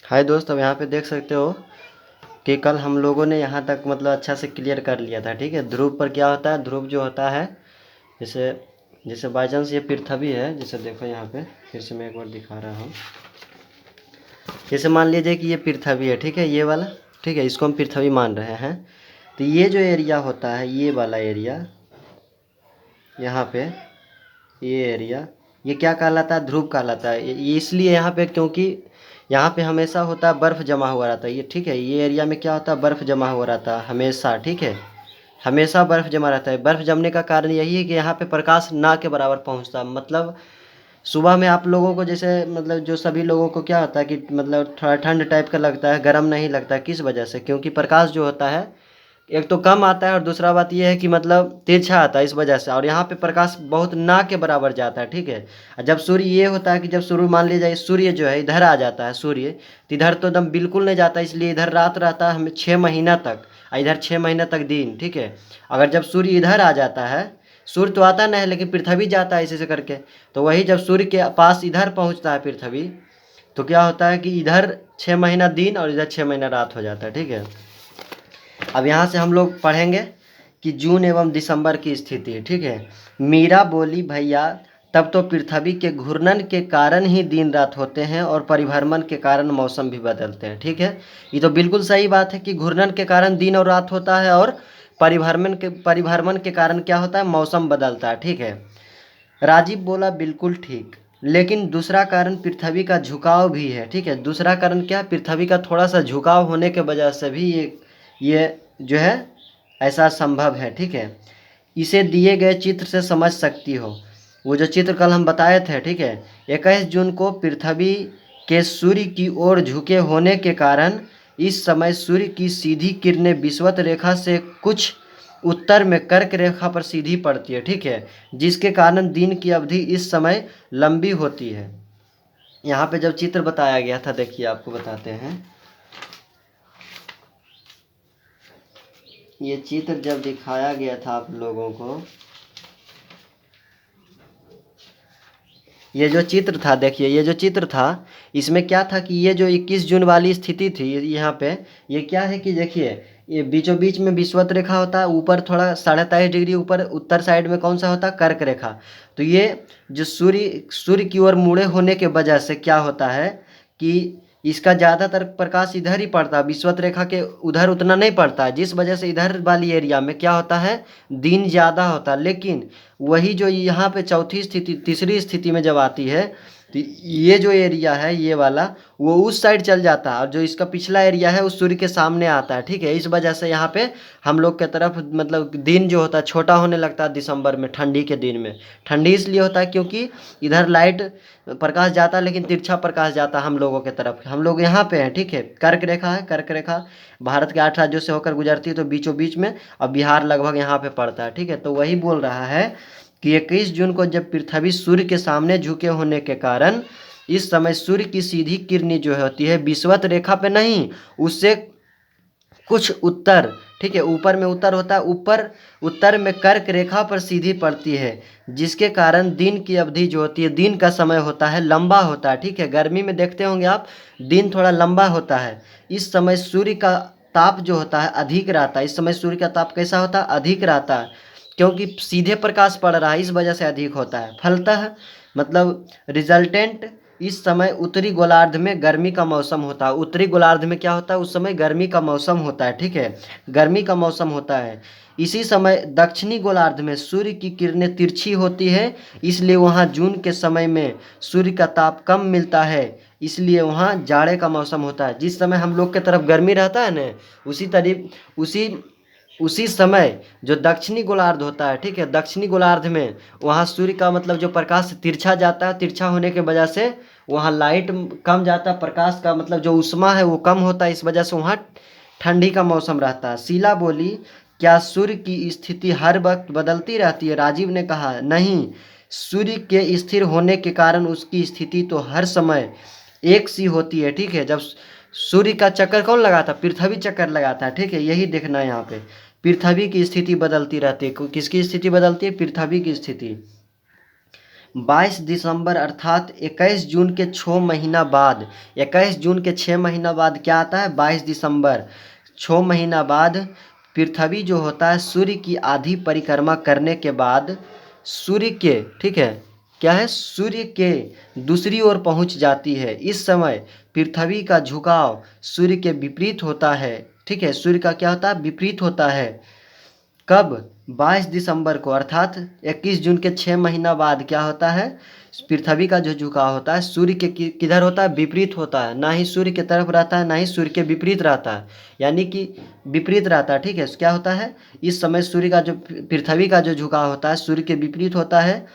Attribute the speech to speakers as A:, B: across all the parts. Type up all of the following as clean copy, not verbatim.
A: हाय दोस्त, अब यहाँ पे देख सकते हो कि कल हम लोगों ने यहाँ तक मतलब अच्छा से क्लियर कर लिया था। ठीक है, ध्रुव पर क्या होता है, ध्रुव जो होता है जैसे जैसे बाई चांस ये पृथ्वी है, जैसे देखो यहाँ पे फिर से मैं एक बार दिखा रहा हूँ। जैसे मान लीजिए कि ये पृथ्वी है, ठीक है, ये वाला, ठीक है, इसको हम पृथ्वी मान रहे हैं। तो ये जो एरिया होता है, ये वाला एरिया यहाँ पे, ये एरिया, ये क्या कहलाता है, ध्रुव कहलाता है। ये इसलिए यहाँ पे क्योंकि यहाँ पे हमेशा होता है बर्फ़ जमा हुआ रहता है। ये ठीक है, ये एरिया में क्या होता है, बर्फ़ जमा हुआ रहता है हमेशा। ठीक है, हमेशा बर्फ़ जमा रहता है। बर्फ़ जमने का कारण यही है कि यहाँ पे प्रकाश ना के बराबर पहुँचता है। मतलब सुबह में आप लोगों को जैसे मतलब जो सभी लोगों को क्या होता है कि मतलब थोड़ा ठंड टाइप का लगता है, गर्म नहीं लगता है। किस वजह से? क्योंकि प्रकाश जो होता है एक तो कम आता है, और दूसरा बात ये है कि मतलब तिरछा आता है, इस वजह से। और यहाँ पे प्रकाश बहुत ना के बराबर जाता है। ठीक है, और जब सूर्य, ये होता है कि जब सूर्य मान लीजिए सूर्य जो है इधर आ जाता है, सूर्य तो इधर तो एकदम बिल्कुल नहीं जाता, इसलिए इधर रात रहता है हमें 6 महीना तक, और इधर 6 महीना तक दिन। ठीक है, अगर जब सूर्य इधर आ जाता है, सूर्य तो आता नहीं है लेकिन पृथ्वी जाता है ऐसे से करके, तो वही जब सूर्य के पास इधर पहुँचता है पृथ्वी, तो क्या होता है कि इधर 6 महीना दिन और इधर 6 महीना रात हो जाता है। ठीक है, अब यहाँ से हम लोग पढ़ेंगे कि जून एवं दिसंबर की स्थिति। ठीक है, मीरा बोली, भैया तब तो पृथ्वी के घूर्णन के कारण ही दिन रात होते हैं और परिभ्रमण के कारण मौसम भी बदलते हैं। ठीक है, ये तो बिल्कुल सही बात है कि घूर्णन के कारण दिन और रात होता है, और परिभ्रमण के कारण क्या होता है, मौसम बदलता है। ठीक है, राजीव बोला, बिल्कुल ठीक, लेकिन दूसरा कारण पृथ्वी का झुकाव भी है। ठीक है, दूसरा कारण क्या है, पृथ्वी का थोड़ा सा झुकाव होने के वजह से भी ये जो है ऐसा संभव है। ठीक है, इसे दिए गए चित्र से समझ सकती हो। वो जो चित्र कल हम बताए थे, ठीक है, 21 जून को पृथ्वी के सूर्य की ओर झुके होने के कारण इस समय सूर्य की सीधी किरणें विषुवत रेखा से कुछ उत्तर में कर्क रेखा पर सीधी पड़ती है। ठीक है, जिसके कारण दिन की अवधि इस समय लंबी होती है। यहाँ पे जब चित्र बताया गया था, देखिए आपको बताते हैं। ये चित्र जब दिखाया गया था आप लोगों को, ये जो चित्र था, देखिए ये जो चित्र था, इसमें क्या था कि ये जो 21 जून वाली स्थिति थी यहाँ पे, ये क्या है कि देखिए ये बीचों बीच में विषुवत रेखा होता है, ऊपर थोड़ा 23.5 डिग्री ऊपर उत्तर साइड में कौन सा होता है, कर्क रेखा। तो ये जो सूर्य की ओर मुड़े होने के वजह से क्या होता है कि इसका ज़्यादातर प्रकाश इधर ही पड़ता है, विषुवत रेखा के उधर उतना नहीं पड़ता है, जिस वजह से इधर वाली एरिया में क्या होता है, दिन ज़्यादा होता है। लेकिन वही जो यहाँ पे चौथी स्थिति, तीसरी स्थिति में जब आती है, तो ये जो एरिया है ये वाला, वो उस साइड चल जाता है, और जो इसका पिछला एरिया है उस सूर्य के सामने आता है। ठीक है, इस वजह से यहाँ पे हम लोग के तरफ मतलब दिन जो होता है छोटा होने लगता है दिसंबर में, ठंडी के दिन में। ठंडी इसलिए होता है क्योंकि इधर लाइट प्रकाश जाता है लेकिन तिरछा प्रकाश जाता है हम लोगों के तरफ। हम लोग यहाँ पे हैं, ठीक है, कर्क रेखा है, कर्क रेखा भारत के 8 राज्यों से होकर गुजरती है, तो बीचों बीच में, अब बिहार लगभग यहाँ पे पड़ता है। ठीक है, तो वही बोल रहा है कि 21 जून को जब पृथ्वी सूर्य के सामने झुके होने के कारण इस समय सूर्य की सीधी किरणें जो होती है विषुवत रेखा पे नहीं, उससे कुछ उत्तर, ठीक है, ऊपर में उत्तर होता है, ऊपर उत्तर में कर्क रेखा पर सीधी पड़ती है, जिसके कारण दिन की अवधि जो होती है, दिन का समय होता है लंबा होता है। ठीक है, गर्मी में देखते होंगे आप, दिन थोड़ा लंबा होता है। इस समय सूर्य का ताप जो होता है अधिक रहता है। इस समय सूर्य का ताप कैसा होता है, अधिक रहता है, क्योंकि सीधे प्रकाश पड़ रहा है, इस वजह से अधिक होता है। फलतः मतलब रिजल्टेंट इस समय उत्तरी गोलार्ध में गर्मी का मौसम होता है। उत्तरी गोलार्ध में क्या होता है, उस समय गर्मी का मौसम होता है। ठीक है, गर्मी का मौसम होता है। इसी समय दक्षिणी गोलार्ध में सूर्य की किरणें तिरछी होती है, इसलिए वहाँ जून के समय में सूर्य का ताप कम मिलता है, इसलिए वहाँ जाड़े का मौसम होता है। जिस समय हम लोग के तरफ गर्मी रहता है ना, उसी उसी समय जो दक्षिणी गोलार्ध होता है, ठीक है, दक्षिणी गोलार्ध में वहाँ सूर्य का मतलब जो प्रकाश तिरछा जाता है, तिरछा होने के वजह से वहाँ लाइट कम जाता है, प्रकाश का मतलब जो ऊष्मा है वो कम होता है, इस वजह से वहाँ ठंडी का मौसम रहता है। शीला बोली, क्या सूर्य की स्थिति हर वक्त बदलती रहती है? राजीव ने कहा, नहीं, सूर्य के स्थिर होने के कारण उसकी स्थिति तो हर समय एक सी होती है। ठीक है, जब सूर्य का चक्कर कौन लगाता है, पृथ्वी चक्कर लगाता है। ठीक है, यही देखना है यहाँ पे, पृथ्वी की स्थिति बदलती रहती है। किसकी स्थिति बदलती है, पृथ्वी की स्थिति। 22 दिसंबर अर्थात 21 जून के 6 महीना बाद, 21 जून के 6 महीना बाद क्या आता है, 22 दिसंबर, 6 महीना बाद पृथ्वी जो होता है सूर्य की आधी परिक्रमा करने के बाद सूर्य के, ठीक है, क्या है, सूर्य के दूसरी ओर पहुंच जाती है। इस समय पृथ्वी का झुकाव सूर्य के विपरीत होता है, ठीक है, सूर्य का क्या होता है, विपरीत होता है। कब, 22 दिसंबर को, अर्थात 21 जून के 6 महीना बाद क्या होता है, पृथ्वी का जो झुकाव होता है सूर्य के किधर होता है, विपरीत होता है, ना ही सूर्य की तरफ रहता है ना ही सूर्य के विपरीत रहता है, यानी कि विपरीत रहता है, ठीक है। क्या होता है, इस समय सूर्य का जो, पृथ्वी का जो झुकाव होता है सूर्य के विपरीत होता है।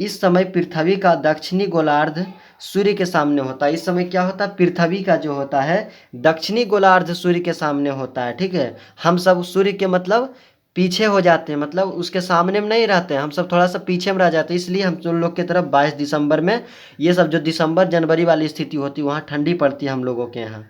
A: इस समय पृथ्वी का दक्षिणी गोलार्ध सूर्य के सामने होता है। इस समय क्या होता है, पृथ्वी का जो होता है दक्षिणी गोलार्ध सूर्य के सामने होता है, ठीक है। हम सब सूर्य के मतलब पीछे हो जाते हैं, मतलब उसके सामने में नहीं रहते हैं, हम सब थोड़ा सा पीछे में रह जाते हैं, इसलिए हम लोग की तरफ 22 दिसंबर में ये सब जो दिसंबर जनवरी वाली स्थिति होती है वहाँ ठंडी पड़ती है हम लोगों के यहाँ।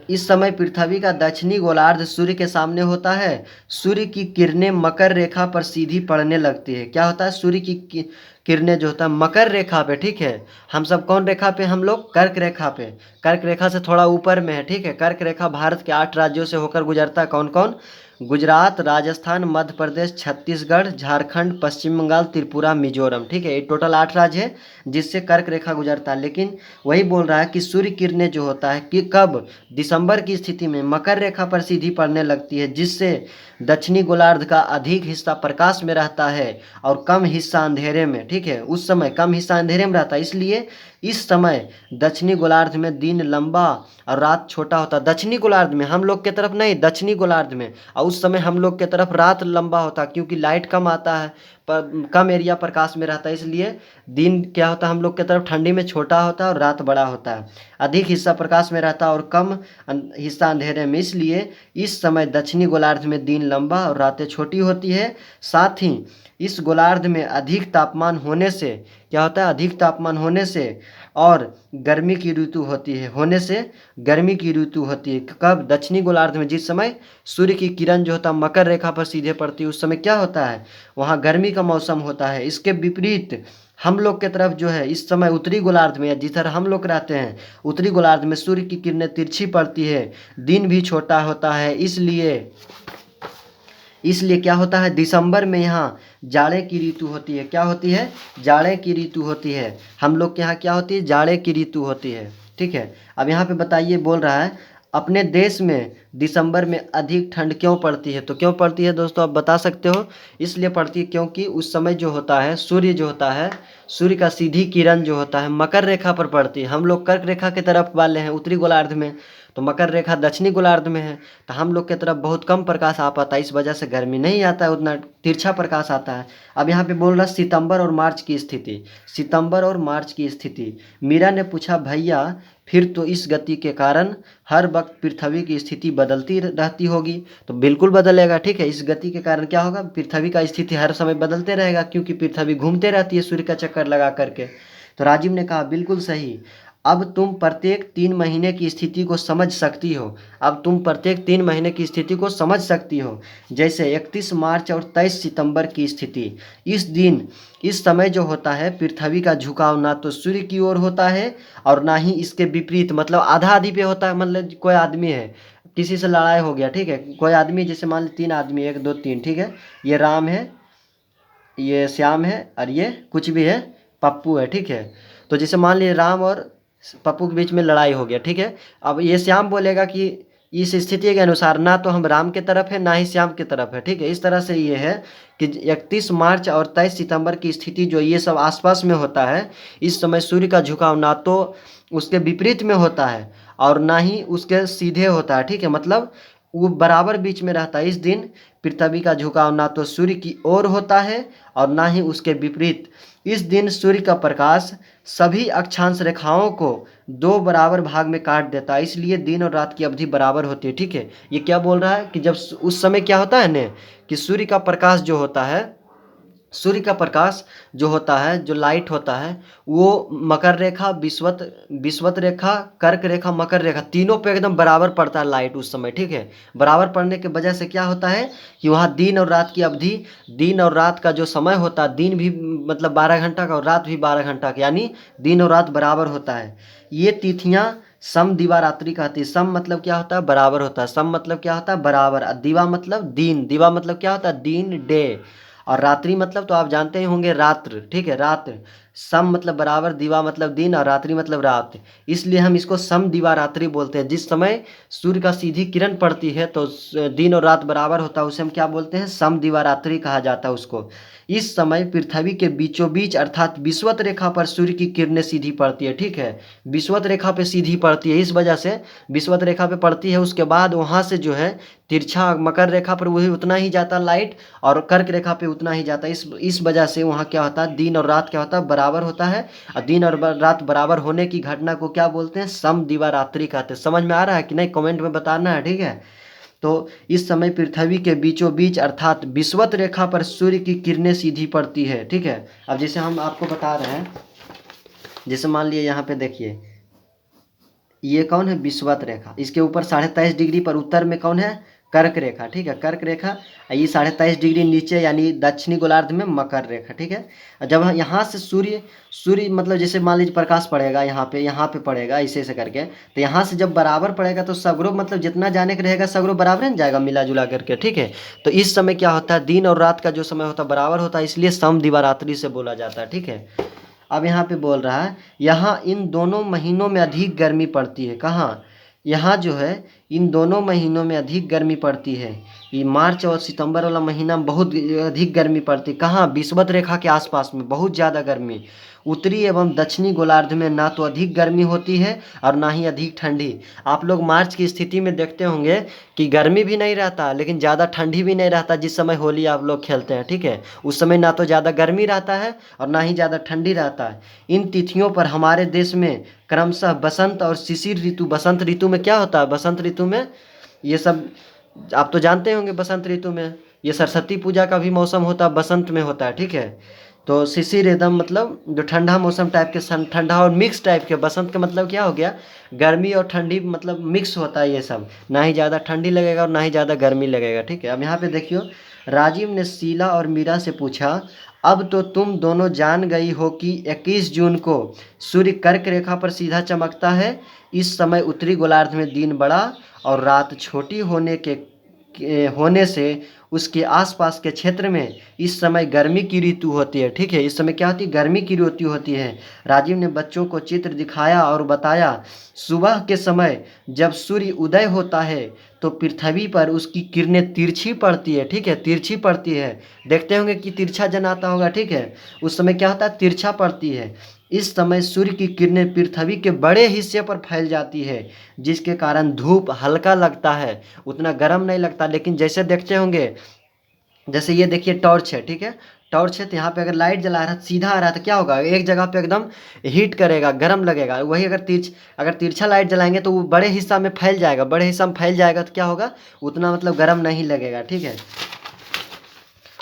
A: इस समय पृथ्वी का दक्षिणी गोलार्ध सूर्य के सामने होता है। सूर्य की किरणें मकर रेखा पर सीधी पड़ने लगती है। क्या होता है, सूर्य की किरणें जो होता है मकर रेखा पे, ठीक है। हम सब कौन रेखा पे, हम लोग कर्क रेखा पे, कर्क रेखा से थोड़ा ऊपर में है, ठीक है। कर्क रेखा भारत के 8 राज्यों से होकर गुजरता है। कौन कौन, गुजरात, राजस्थान, मध्य प्रदेश, छत्तीसगढ़, झारखंड, पश्चिम बंगाल, त्रिपुरा, मिजोरम, ठीक है। ये टोटल 8 राज्य है जिससे कर्क रेखा गुजरता है। लेकिन वही बोल रहा है कि सूर्य किरणें जो होता है कि कब, दिसंबर की स्थिति में मकर रेखा पर सीधी पड़ने लगती है, जिससे दक्षिणी गोलार्ध का अधिक हिस्सा प्रकाश में रहता है और कम हिस्सा अंधेरे में, ठीक है। उस समय कम हिस्सा अंधेरे में रहता है, इसलिए इस समय दक्षिणी गोलार्ध में दिन लंबा और रात छोटा होता है। दक्षिणी गोलार्ध में, हम लोग के तरफ नहीं, दक्षिणी गोलार्ध में। और उस समय हम लोग के तरफ रात लंबा होता है क्योंकि लाइट कम आता है, पर कम एरिया प्रकाश में रहता है, इसलिए दिन क्या होता है हम लोग के तरफ ठंडी में छोटा होता है और रात बड़ा होता है। अधिक हिस्सा प्रकाश में रहता है और कम हिस्सा अंधेरे में, इसलिए इस समय दक्षिणी गोलार्ध में दिन लंबा और रातें छोटी होती है। साथ ही इस गोलार्ध में अधिक तापमान होने से क्या होता है, अधिक तापमान होने से और गर्मी की ऋतु होती है, होने से गर्मी की ऋतु होती है। कब, दक्षिणी गोलार्ध में जिस समय सूर्य की किरण जो होता है मकर रेखा पर सीधे पड़ती है उस समय क्या होता है, वहाँ गर्मी का मौसम होता है। इसके विपरीत हम लोग के तरफ जो है इस समय उत्तरी गोलार्ध में, या जिस तरह हम लोग रहते हैं उत्तरी गोलार्ध में, सूर्य की किरणें तिरछी पड़ती है, दिन भी छोटा होता है, इसलिए क्या होता है, दिसंबर में यहाँ जाड़े की ऋतु होती है। क्या होती है, जाड़े की ऋतु होती है। हम लोग के यहाँ क्या होती है, जाड़े की ऋतु होती है, ठीक है। अब यहाँ पे बताइए, बोल रहा है अपने देश में दिसंबर में अधिक ठंड क्यों पड़ती है। तो क्यों पड़ती है दोस्तों, आप बता सकते हो। इसलिए पड़ती है क्योंकि उस समय जो होता है सूर्य जो होता है, सूर्य का सीधी किरण जो होता है मकर रेखा पर पड़ती है। हम लोग कर्क रेखा की तरफ वाले हैं उत्तरी गोलार्ध में, तो मकर रेखा दक्षिणी गोलार्ध में है, तो हम लोग की तरफ बहुत कम प्रकाश आ पाता है, इस वजह से गर्मी नहीं आता है, उतना तिरछा प्रकाश आता है। अब यहाँ पे बोल रहा सितंबर और मार्च की स्थिति, सितंबर और मार्च की स्थिति। मीरा ने पूछा, भैया फिर तो इस गति के कारण हर वक्त पृथ्वी की स्थिति बदलती रहती होगी। तो बिल्कुल बदलेगा, ठीक है। इस गति के कारण क्या होगा, पृथ्वी का स्थिति हर समय बदलते रहेगा क्योंकि पृथ्वी घूमते रहती है सूर्य का चक्कर लगा करके। तो राजीव ने कहा, बिल्कुल सही। अब तुम प्रत्येक 3 महीने की स्थिति को समझ सकती हो, अब तुम प्रत्येक 3 महीने की स्थिति को समझ सकती हो। जैसे 31 मार्च और 23 सितंबर की स्थिति। इस दिन, इस समय जो होता है पृथ्वी का झुकाव ना तो सूर्य की ओर होता है और ना ही इसके विपरीत, मतलब आधा आधी पे होता है। मतलब कोई आदमी है, किसी से लड़ाई हो गया, ठीक है, कोई आदमी, जैसे मान ली 3 आदमी, 1 2 3, ठीक है, ये राम है, ये श्याम है और ये कुछ भी है, पप्पू है, ठीक है। तो जैसे मान लीजिए राम और पप्पू के बीच में लड़ाई हो गया, ठीक है। अब ये श्याम बोलेगा कि इस स्थिति के अनुसार ना तो हम राम के तरफ है ना ही श्याम की तरफ है, ठीक है। इस तरह से ये है कि 31 मार्च और 23 सितंबर की स्थिति जो ये सब आसपास में होता है, इस समय सूर्य का झुकाव ना तो उसके विपरीत में होता है और ना ही उसके सीधे होता है, ठीक है। मतलब वो बराबर बीच में रहता है। इस दिन पृथ्वी का झुकाव ना तो सूर्य की ओर होता है और ना ही उसके विपरीत। इस दिन सूर्य का प्रकाश सभी अक्षांश रेखाओं को 2 बराबर भाग में काट देता है, इसलिए दिन और रात की अवधि बराबर होती है, ठीक है। ये क्या बोल रहा है कि जब उस समय क्या होता है ना कि सूर्य का प्रकाश जो होता है सूर्य का प्रकाश जो होता है, जो लाइट होता है, वो मकर रेखा, विषुवत रेखा, कर्क रेखा, मकर रेखा तीनों पे एकदम बराबर पड़ता है लाइट उस समय, ठीक है। बराबर पड़ने की वजह से क्या होता है कि वहाँ दिन और रात की अवधि, दिन और रात का जो समय होता है, दिन भी मतलब 12 घंटा का और रात भी 12 घंटा का, यानी दिन और रात बराबर होता है। ये तिथियाँ सम दिवा रात्रि कहती है। सम मतलब क्या होता है, बराबर होता है। सम मतलब क्या होता है, बराबर। और दिवा मतलब दिन। दिवा मतलब क्या होता है, दिन, डे। और रात्रि मतलब तो आप जानते ही होंगे, रात्र, ठीक है, रात्र। सम मतलब बराबर, दिवा मतलब दिन, और रात्रि मतलब रात। इसलिए हम इसको सम दिवा रात्रि बोलते हैं। जिस समय सूर्य का सीधी किरण पड़ती है तो दिन और रात बराबर होता है, उसे हम क्या बोलते हैं, सम दिवा रात्रि कहा जाता है उसको। इस समय पृथ्वी के बीचों बीच अर्थात विषुवत रेखा पर सूर्य की किरणें सीधी पड़ती है, ठीक है। विषुवत रेखा पे सीधी पड़ती है, इस वजह से विषुवत रेखा पे पड़ती है। उसके बाद वहाँ से जो है तिरछा मकर रेखा पर वही उतना ही जाता लाइट, और कर्क रेखा पे उतना ही जाता है। इस वजह से वहाँ क्या होता है, दिन और रात क्या होता है, बराबर होता है। और दिन और रात बराबर होने की घटना को क्या बोलते हैं, सम दिवा रात्रि कहते हैं। समझ में आ रहा है कि नहीं, कमेंट में बताना है, ठीक है। तो इस समय पृथ्वी के बीचों बीच अर्थात विषुवत रेखा पर सूर्य की किरणें सीधी पड़ती है, ठीक है। अब जैसे हम आपको बता रहे हैं, जैसे मान लिया यहाँ पे देखिए, ये कौन है, विषुवत रेखा। इसके ऊपर 23.5 डिग्री पर उत्तर में कौन है, कर्क रेखा, ठीक है, कर्क रेखा। ये 23.5 डिग्री नीचे यानी दक्षिणी गोलार्ध में मकर रेखा, ठीक है। जब यहाँ से सूर्य सूर्य मतलब जैसे मान लीजिए प्रकाश पड़ेगा यहाँ पे पड़ेगा, ऐसे ऐसे करके, तो यहाँ से जब बराबर पड़ेगा तो सगरो मतलब जितना जाने का रहेगा सगरो बराबर न जाएगा मिला जुला करके, ठीक है। तो इस समय क्या होता है, दिन और रात का जो समय होता है बराबर होता है, इसलिए सम दिवारात्रि से बोला जाता है, ठीक है। अब यहाँ पे बोल रहा है, यहाँ इन दोनों महीनों में अधिक गर्मी पड़ती है। कहाँ, यहाँ जो है इन दोनों महीनों में अधिक गर्मी पड़ती है। ये मार्च और सितंबर वाला महीना में बहुत अधिक गर्मी पड़ती है। कहाँ, विषुवत रेखा के आसपास में बहुत ज़्यादा गर्मी। उत्तरी एवं दक्षिणी गोलार्ध में ना तो अधिक गर्मी होती है और ना ही अधिक ठंडी। आप लोग मार्च की स्थिति में देखते होंगे कि गर्मी भी नहीं रहता लेकिन ज़्यादा ठंडी भी नहीं रहता। जिस समय होली आप लोग खेलते हैं, ठीक है, उस समय ना तो ज़्यादा गर्मी रहता है और ना ही ज़्यादा ठंडी रहता है। इन तिथियों पर हमारे देश में क्रमशः बसंत और शिशिर ऋतु, बसंत ऋतु में क्या होता है, बसंत ऋतु में ये सब आप तो जानते होंगे। बसंत ऋतु में ये सरस्वती पूजा का भी मौसम होता है, बसंत में होता है, ठीक है। तो शिशिर एकदम मतलब जो ठंडा मौसम टाइप के, ठंडा और मिक्स टाइप के। बसंत का मतलब क्या हो गया, गर्मी और ठंडी मतलब मिक्स होता है ये सब। ना ही ज़्यादा ठंडी लगेगा और ना ही ज़्यादा गर्मी लगेगा, ठीक है। अब यहाँ पे देखियो, राजीव ने शीला और मीरा से पूछा, अब तो तुम दोनों जान गई हो कि 21 जून को सूर्य कर्क रेखा पर सीधा चमकता है। इस समय उत्तरी गोलार्ध में दिन बड़ा और रात छोटी होने से उसके आसपास के क्षेत्र में इस समय गर्मी की ऋतु होती है, ठीक है। इस समय क्या होती है, गर्मी की ऋतु होती है। राजीव ने बच्चों को चित्र दिखाया और बताया, सुबह के समय जब सूर्य उदय होता है तो पृथ्वी पर उसकी किरणें तिरछी पड़ती है, ठीक है, तिरछी पड़ती है। देखते होंगे कि तिरछा जन आता होगा, ठीक है, उस समय क्या होता है, तिरछा पड़ती है। इस समय सूर्य की किरणें पृथ्वी के बड़े हिस्से पर फैल जाती है, जिसके कारण धूप हल्का लगता है, उतना गर्म नहीं लगता। लेकिन जैसे देखते होंगे, जैसे ये देखिए टॉर्च है, ठीक है, टॉर्च है, तो यहाँ पे अगर लाइट जला रहा है सीधा आ रहा है तो क्या होगा, एक जगह पे एकदम हीट करेगा, गर्म लगेगा। वही अगर तिरछा लाइट जलाएंगे तो वो बड़े हिस्सा में फैल जाएगा, बड़े हिस्सा में फैल जाएगा तो क्या होगा, उतना मतलब गर्म नहीं लगेगा, ठीक है।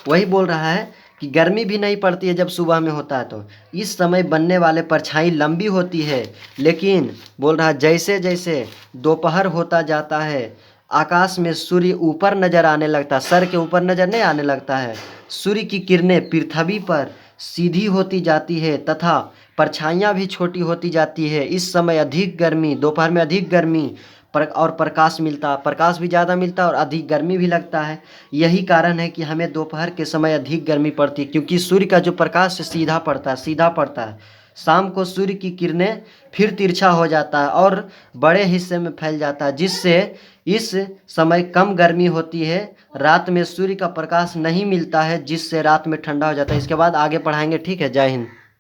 A: वही बोल रहा है कि गर्मी भी नहीं पड़ती है जब सुबह में होता है। तो इस समय बनने वाले परछाई लंबी होती है, लेकिन बोल रहा है जैसे जैसे दोपहर होता जाता है आकाश में सूर्य ऊपर नजर आने लगता है, सर के ऊपर नजर नहीं आने लगता है। सूर्य की किरणें पृथ्वी पर सीधी होती जाती है तथा परछाइयाँ भी छोटी होती जाती है। इस समय अधिक गर्मी, दोपहर में अधिक गर्मी और प्रकाश भी ज़्यादा मिलता है और अधिक गर्मी भी लगता है। यही कारण है कि हमें दोपहर के समय अधिक गर्मी पड़ती है, क्योंकि सूर्य का जो प्रकाश सीधा पड़ता है, सीधा पड़ता है। शाम को सूर्य की किरणें फिर तिरछा हो जाता है और बड़े हिस्से में फैल जाता है, जिससे इस समय कम गर्मी होती है। रात में सूर्य का प्रकाश नहीं मिलता है, जिससे रात में ठंडा हो जाता है। इसके बाद आगे पढ़ाएंगे, ठीक है। जय हिंद।